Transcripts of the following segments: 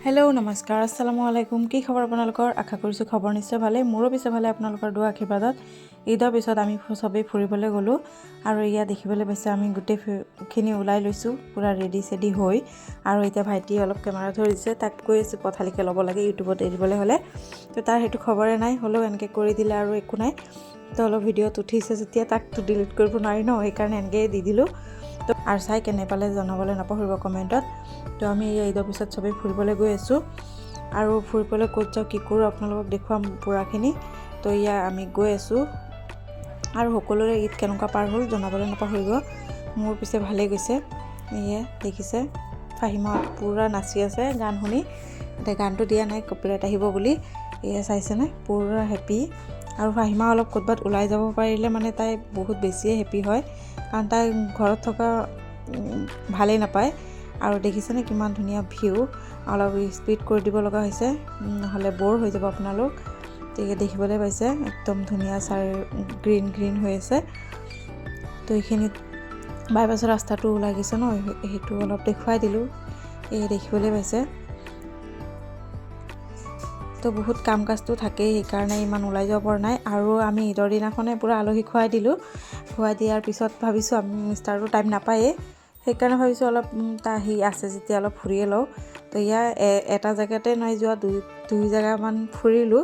Hello नमस्कार अस्सलामु आलैकुम কি খবৰ আপোনালোকৰ আশা কৰিছো খবৰ নিশ্চয় ভালে মোৰো পিছে ভালে আপোনালোকৰ দুआ আশীৰ্বাদত ঈদৰ পিছত আমি সবেই ফুৰিবলৈ গলো আৰু ইয়া দেখিবলৈ পাইছে আমি গুটেখিনি উলাই লৈছো পুৰা ৰেডি সেডি হৈ আৰু এতিয়া ভাইটি অলপ কেমেৰা ধৰিছে তাক কৈ আছে পথালিকে ল'ব লাগে ইউটিউবত এৰিবলৈ হলে তো তাৰ হেতু খবৰে নাই হলো এনেকে কৰি দিলে আৰু একো নাই তো অলপ ভিডিঅ'ত উঠিছে যেতিয়া তাক তো ডিলিট কৰিব নোৱাৰি ন এই কাৰণে এনেকে দি দিলো তো আৰু চাই কেনে পালে জনাবলৈ নাপাহৰিব কমেন্টত তো আমি এই ঈদৰ পিছত সবে ফুৰিবলৈ গৈ আছো আৰু ফুৰিবলৈ ক'ত যাও কি কৰো আপোনালোকক দেখুৱাম পুৰাখিনি তো ইয়া আমি গৈ আছো আৰু সকলোৰে ঈদ কেনেকুৱা পাৰ হ'ল জনাবলৈ নাপাহৰিব মোৰ পিছে ভালে গৈছে ইয়া দেখিছে ফাহিমা পুৰা নাচি আছে গান শুনি এটা গানটো দিয়া নাই কপিৰাইট আহিব বুলি ইয়া চাইছে না পুৰা হেপি আৰু ফাহিমা অলপ ক'তবাত ওলাই যাব পাৰিলে মানে তাই বহুত বেছি হেপি হয় কাৰণ তাই ঘৰত থকা ভালেই নাপায় আৰু দেখিছেনে কিমান ধুনীয়া ভিউ অলপ স্পিড কৰি দিব লগা হৈছে নহলে বৰ হৈ যাব আপোনালোক তেকে দেখিবলৈ পাইছে একদম ধুনীয়া চাৰ গ্ৰীন গ্ৰীন হৈ আছে তো এইখিনি বাইপাছ ৰাস্তাটো ওলাই গৈছে ন হেতু অলপ দেখুৱাই দিলো এই দেখিবলৈ পাইছে তো বহুত কাম কাজটো থাকে এই কাৰণে ইমান ওলাই যাব পৰা নাই আৰু আমি ঈদৰ দিনাখনে পুৰা আলহী খুৱাই দিলো খুৱাই দিয়াৰ পিছত ভাবিছো আমি মিষ্টাৰটো টাইম নাপায়ে সেইকাৰণে ভাবিছো অলপ তাহি আছে যেতিয়া অলপ ফুৰিয়ে লও তো ইয়া এটা জায়গাতে নাই যোৱা দুই জায়গা মান ফুৰিলো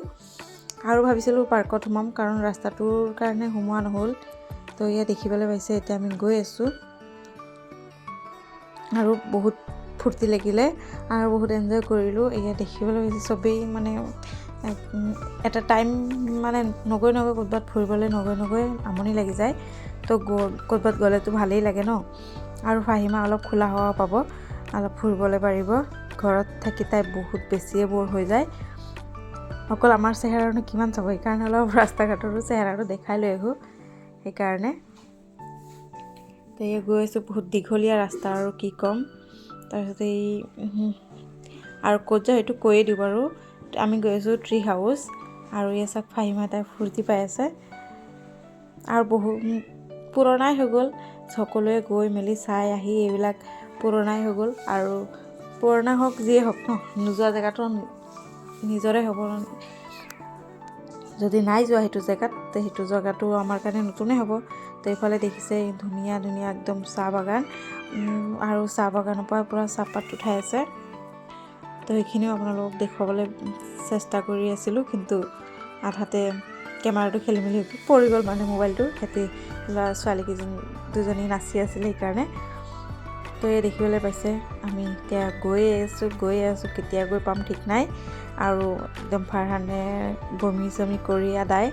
আৰু ভাবিছিলো পাৰ্কত সোমাম কাৰণ ৰাস্তাটোৰ কাৰণে সোমোৱা নহল তো ইয়া দেখিবলৈ পাইছে এতিয়া আমি গৈ আছো আৰু বহুত ফুৰ্তি লাগিলে আৰু বহুত এনজয় কৰিলো ইয়া দেখিবলৈ পাইছে সবেই মানে এটা টাইম মানে নগৈ ক'তবাত ফুৰিবলৈ নগৈ আমনি লাগি যায় তো ক'তবাত গ'লে তো ভালেই লাগে ন আৰু ফাহিমা অলপ খোলা হাৱা পাব অলপ ফুৰিবলৈ পাৰিব ঘৰত থাকি তাই বহুত বেছিয়ে বৰ হৈ যায় অকল আমাৰ চেহেৰানো কিমান চাব এই কাৰণে অলপ ৰাস্তা ঘাটৰো চেহেৰাটো দেখাই লৈ আহো এই কাৰণে তো এই গৈ আছো বহুত দীঘলীয়া ৰাস্তা আৰু কি কম তাৰপিছত এই আৰু ক'ত যাও এইটো কৈয়ে দিওঁ বাৰু আমি গৈ আছো ট্ৰি হাউস আৰু এই চাক ফাহিমা তাই ফুৰ্তি পাই আছে আৰু বহুত পুৰণাই হৈ গ'ল সকলোৱে গৈ মেলি চাই আহি এইবিলাক পুৰণাই হৈ গ'ল আৰু পুৰণা হওক যিয়ে হওক ন নোযোৱা জেগাটো নিজৰে হ'ব যদি নাই যোৱা সেইটো জেগাত সেইটো জেগাটো আমাৰ কাৰণে নতুনে হ'ব তো এইফালে দেখিছে ধুনীয়া ধুনীয়া একদম চাহ বাগান আৰু চাহ বাগানৰ পৰা পুৰা চাহপাত উঠাই আছে তো এইখিনিও আপোনালোকক দেখুৱাবলৈ চেষ্টা কৰি আছিলো কিন্তু আধাতে কেমেৰাটো খেলি মেলি পৰি গ'ল মানে মোবাইলটো হেতি ছোৱালী দুজনী নাচি আছিল সেইকাৰণে তো এই দেখিবলৈ পাইছে আমি এতিয়া গৈয়ে আছো কেতিয়া গৈ পাম ঠিক নাই আৰু একদম ফাৰহানে বমি চমি কৰি আদায়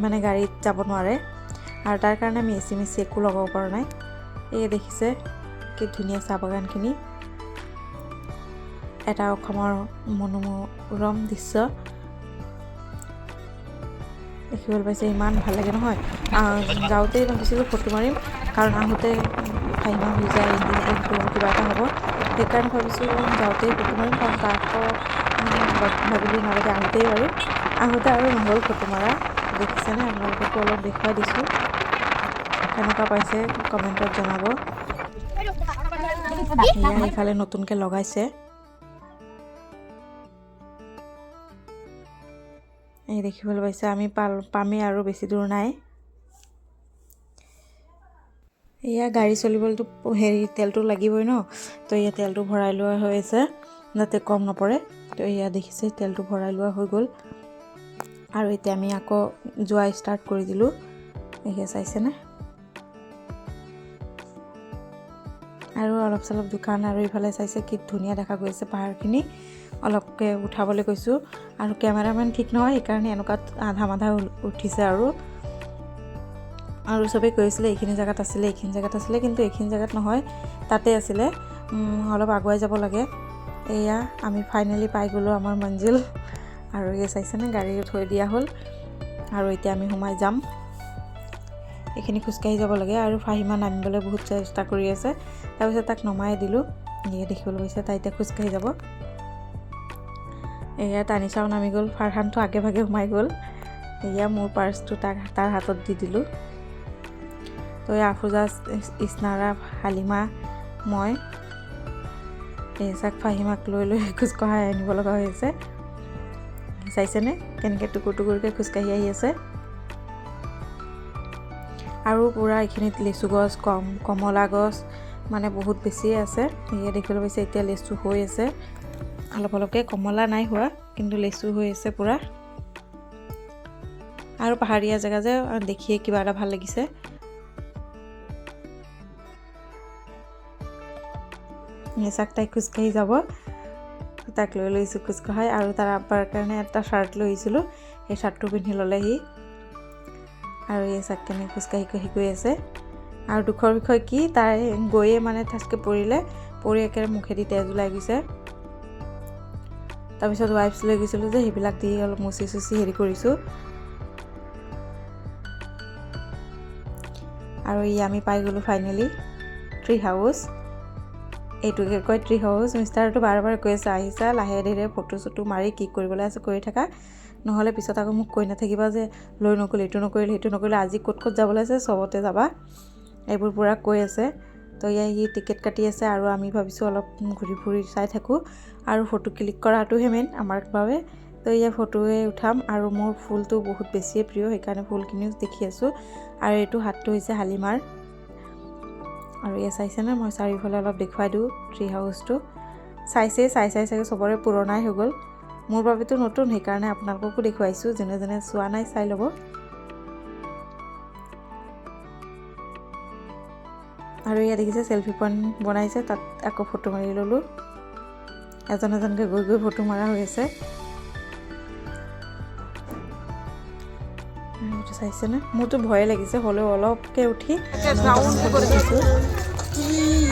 মানে গাড়ীত যাব নোৱাৰে আৰু তাৰ কাৰণে আমি এচি মেচি একো লগাব পৰা নাই এই দেখিছে কি ধুনীয়া চাহ বাগানখিনি এটা অসমৰ মনোৰম দৃশ্য দেখিবলৈ পাইছে ইমান ভাল লাগে নহয় যাওঁতেই ভাবিছিলোঁ ফটো মাৰিম কাৰণ আহোঁতে ফাহিমা হৈ যায় কিবা এটা হ'ব সেইকাৰণে ভাবিছোঁ যাওঁতেই ফটো মাৰিম কাৰণ তাকো ভাবিলোঁ নালাগে আহোঁতেই মাৰিম আহোঁতে আৰু নহ'ল ফটো মাৰা দেখিছেনে আপোনালোককো অলপ দেখুৱাই দিছোঁ কেনেকুৱা পাইছে কমেণ্টত জনাব এইফালে নতুনকৈ লগাইছে এই দেখিবলৈ পাইছে আমি পামেই আৰু বেছি দূৰ নাই এয়া গাড়ী চলিবলৈতো তেলটো লাগিবই ন তো এয়া তেলটো ভৰাই লোৱা হৈ আছে যাতে কম নপৰে তো এয়া দেখিছে তেলটো ভৰাই লোৱা হৈ গ'ল আৰু এতিয়া আমি আকৌ যোৱা ষ্টাৰ্ট কৰি দিলো এয়া চাইছেনে আৰু অলপ চলপ দোকান আৰু ইফালে চাইছে কি ধুনীয়া দেখা গৈছে পাহাৰখিনি অলপকে উঠাবলৈ কৈছো আৰু কেমেৰামেন ঠিক নহয় সেইকাৰণে এনেকুৱা আধা উঠিছে আৰু সবে কৈছিলে এইখিনি জায়গাত আছিলে কিন্তু এইখিনি জায়গাত নহয় তাতে আছিলে অলপ আগুৱাই যাব লাগে এয়া আমি ফাইনালি পাই গলো আমাৰ মঞ্জিল আৰু এই চাইছেনে গাড়ী থৈ দিয়া হ'ল আৰু এতিয়া আমি সোমাই যাম এইখিনি খোজকাঢ়ি যাব লাগে আৰু ফাহিমা নামিবলৈ বহুত চেষ্টা কৰি আছে তাৰপিছত তাক নমাই দিলো এই দেখিবলৈ পাইছে তাই এতিয়া খোজকাঢ়ি যাব এয়া তানিচাও নামি গ'ল ফাৰহানটো আগে ভাগে সোমাই গ'ল এয়া মোৰ পাৰ্চটো তাৰ হাতত দি দিলো তো আফুজা ইছনাৰা হালিমা মই এই চাক ফাহিমাক লৈ লৈ খোজকঢ়াই আনিব লগা হৈ আছে। চাইছেনে কেনেকৈ টুকুৰ টুকুৰকৈ খোজকাঢ়ি আহি আছে। আৰু পূৰা এইখিনিত লেচু গছ কমলা গছ মানে বহুত বেছিয়ে আছে। সেয়ে দেখিবলৈ পাইছে এতিয়া লেচু হৈ আছে অলপ অলপকৈ, কমলা নাই হোৱা কিন্তু লেচু হৈ আছে পূৰা। আৰু পাহাৰীয়া জেগা যে দেখিয়ে কিবা এটা ভাল লাগিছে। চাক তাই খোজকাঢ়ি যাব, তাক লৈ লৈছোঁ খোজকঢ়াই। আৰু তাৰ আব্বাৰ কাৰণে এটা শ্বাৰ্ট লৈ আহিছিলোঁ, সেই শ্বাৰ্টটো পিন্ধি ল'লেহি। আৰু এই চাক কেনে খোজকাঢ়ি গৈ আছে। আৰু দুখৰ বিষয় কি, তাই গৈয়ে মানে ঠাচকৈ পৰি একেবাৰে মুখেদি তেজ ওলাই গৈছে। তাৰপিছত ৱাইপছ লৈ গৈছিলোঁ যে সেইবিলাক দি অলপ মুচি হেৰি কৰিছোঁ। আৰু আমি পাই গ'লোঁ ফাইনেলি ট্ৰি হাউচ। এইটোকে কয় ট্ৰি হাউচ। মিষ্টাৰটো বাৰে বাৰে কৈ আছে আহিছা লাহে ধীৰে ফটো চটো মাৰি কি কৰিবলৈ আছে কৰি থাকা, নহ'লে পিছত আকৌ মোক কৈ নাথাকিবা যে লৈ নগ'লে এইটো নকৰিলে সেইটো নকৰিলে, আজি ক'ত যাবলৈ আছে চবতে যাবা, এইবোৰ পূৰা কৈ আছে। তো সি টিকেট কাটি আছে আৰু আমি ভাবিছোঁ অলপ ঘূৰি ফুৰি চাই থাকোঁ। আৰু ফটো ক্লিক কৰাটোহে মেইন আমাৰ বাবে। তো ফটোৱে উঠাম। আৰু মোৰ ফুলটো বহুত বেছিয়ে প্ৰিয়, সেইকাৰণে ফুলখিনিও দেখি আছোঁ। আৰু এইটো হাতটো হৈছে হালিমাৰ। আৰু চাইছেনে, মই চাৰিওফালে অলপ দেখুৱাই দিওঁ ট্ৰি হাউচটো। চাই চাগে চবৰে পুৰণাই হৈ গ'ল, মোৰ বাবেতো নতুন, সেইকাৰণে আপোনালোককো দেখুৱাইছোঁ। যোনে যোনে চোৱা নাই চাই ল'ব। আৰু দেখিছে চেল্ফি পইণ্ট বনাইছে, তাত আকৌ ফটো মাৰি ল'লোঁ। এজনকৈ গৈ ফটো মৰা হৈ আছে। চাইছেনে, মোৰতো ভয়ে লাগিছে, হ'লেও অলপকৈ উঠি দিছোঁ।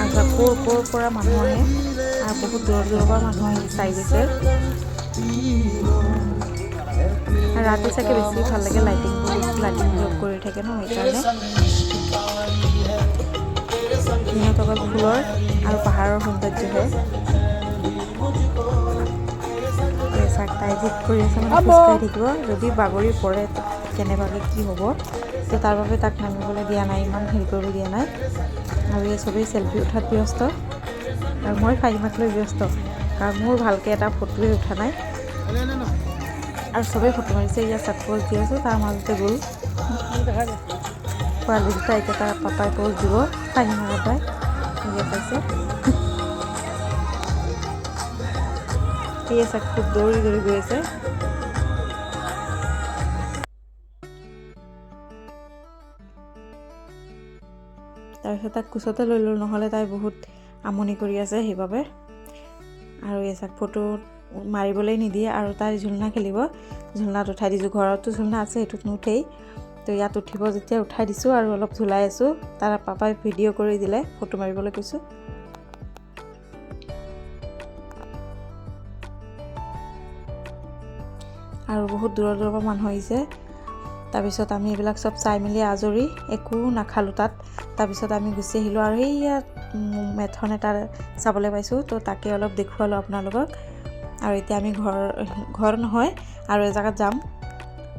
আৰু ক'ৰ পৰা মানুহ আহে, আৰু বহুত দূৰৰ পৰা মানুহ আহি চাই গৈছে। ৰাতি চাগে বেছি ভাল লাগে, লাইটিং কৰি থাকে ন, সেইকাৰণে। দিনত অকল ফুলৰ আৰু পাহাৰৰ সৌন্দৰ্যহে। চাক তাই জিদ কৰি আছে মানে খোজকাঢ়ি থাকিব, যদি বাগৰি পৰে কেনেবাকৈ কি হ'ব, তো তাৰ বাবে তাক নামিবলৈ দিয়া নাই, ইমান হেৰি কৰিব দিয়া নাই। আৰু চবেই চেল্ফি উঠাত ব্যস্ত, আৰু মই ফাহিমাক লৈ ব্যস্ত, কাৰণ মোৰ ভালকৈ এটা ফটোৱে উঠা নাই। আৰু চবেই ফটো মাৰিছে, চাক প'জ দি আছোঁ, তাৰ মাজতে গ'ল পোৱালি দুটা। এতিয়া তাৰ পাপাই প'জ দিব, ফাহিমা পাপাই পাইছে। চাক খুব দৌৰি গৈ আছে। তাৰপিছত তাক কোচতে লৈ ল'লোঁ, নহ'লে তাই বহুত আমনি কৰি আছে সেইবাবে। আৰু চাক ফটো মাৰিবলৈ নিদিয়ে, আৰু তাই ঝুলনা খেলিব, ঝুলনাত উঠাই দিছোঁ। ঘৰতো ঝুলনা আছে, সেইটোত নুঠেই। তো ইয়াত উঠিব যেতিয়া উঠাই দিছোঁ আৰু অলপ ঝুলাই আছোঁ। তাৰ পাপাই ভিডিঅ' কৰি দিলে, ফটো মাৰিবলৈ কৈছোঁ। আৰু বহুত দূৰৰ পৰা মানুহ আহিছে। তাৰপিছত আমি এইবিলাক চব চাই মেলি আজৰি, একো নাখালোঁ তাত। তাৰপিছত আমি গুচি আহিলোঁ। আৰু ইয়াত মেথন এটা চাবলৈ পাইছোঁ, তো তাকে অলপ দেখুৱালোঁ আপোনালোকক। আৰু এতিয়া আমি ঘৰ নহয় আৰু এজেগাত যাম,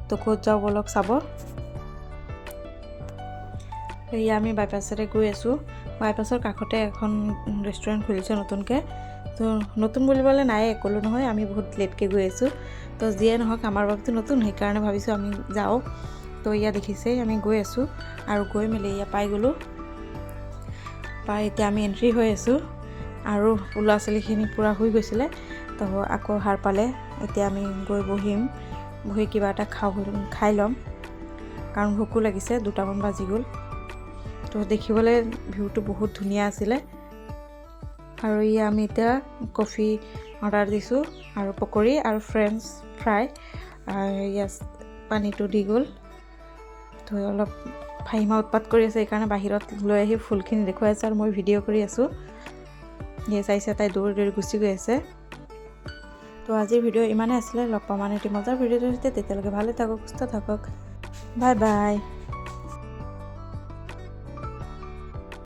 তো ক'ত যাওঁ বলক চাব। আমি বাইপাছেৰে গৈ আছোঁ। বাইপাছৰ কাষতে এখন ৰেষ্টুৰেণ্ট খুলিছে নতুনকৈ। তো নতুন বুলিবলৈ নাই, ক'লোঁ নহয় আমি বহুত লেটকৈ গৈ আছোঁ। তো যিয়ে নহওক আমাৰ বাবেতো নতুন, সেইকাৰণে ভাবিছোঁ আমি যাওঁ। তো দেখিছেই আমি গৈ আছোঁ। আৰু গৈ মেলি পাই গ'লোঁ। এতিয়া আমি এণ্ট্ৰি হৈ আছোঁ। আৰু ল'ৰা ছোৱালীখিনি পূৰা শুই গৈছিলে, তো আকৌ সাৰ পালে। এতিয়া আমি গৈ বহি কিবা এটা খাই ল'ম, কাৰণ ভোকো লাগিছে, 2টামান বাজি গ'ল। তো দেখিবলৈ ভিউটো বহুত ধুনীয়া আছিলে। আৰু আমি এতিয়া কফি অৰ্ডাৰ দিছোঁ, আৰু পকৰি আৰু ফ্ৰেঞ্চ ফ্ৰাই। পানীটো দি গ'ল। তো অলপ ফাহিমা উৎপাত কৰি আছে, সেইকাৰণে বাহিৰত লৈ আহি ফুলখিনি দেখুৱাই আছে, আৰু মই ভিডিঅ' কৰি আছোঁ। চাইছে, তাই দৌৰি গুচি গৈ আছে। তো আজিৰ ভিডিঅ' ইমানেই আছিলে। লগ পাম মানে এটি মজাৰ ভিডিঅ'ৰ সৈতে। তেতিয়ালৈকে ভালে থাকক, সুস্থ থাকক। Bye bye.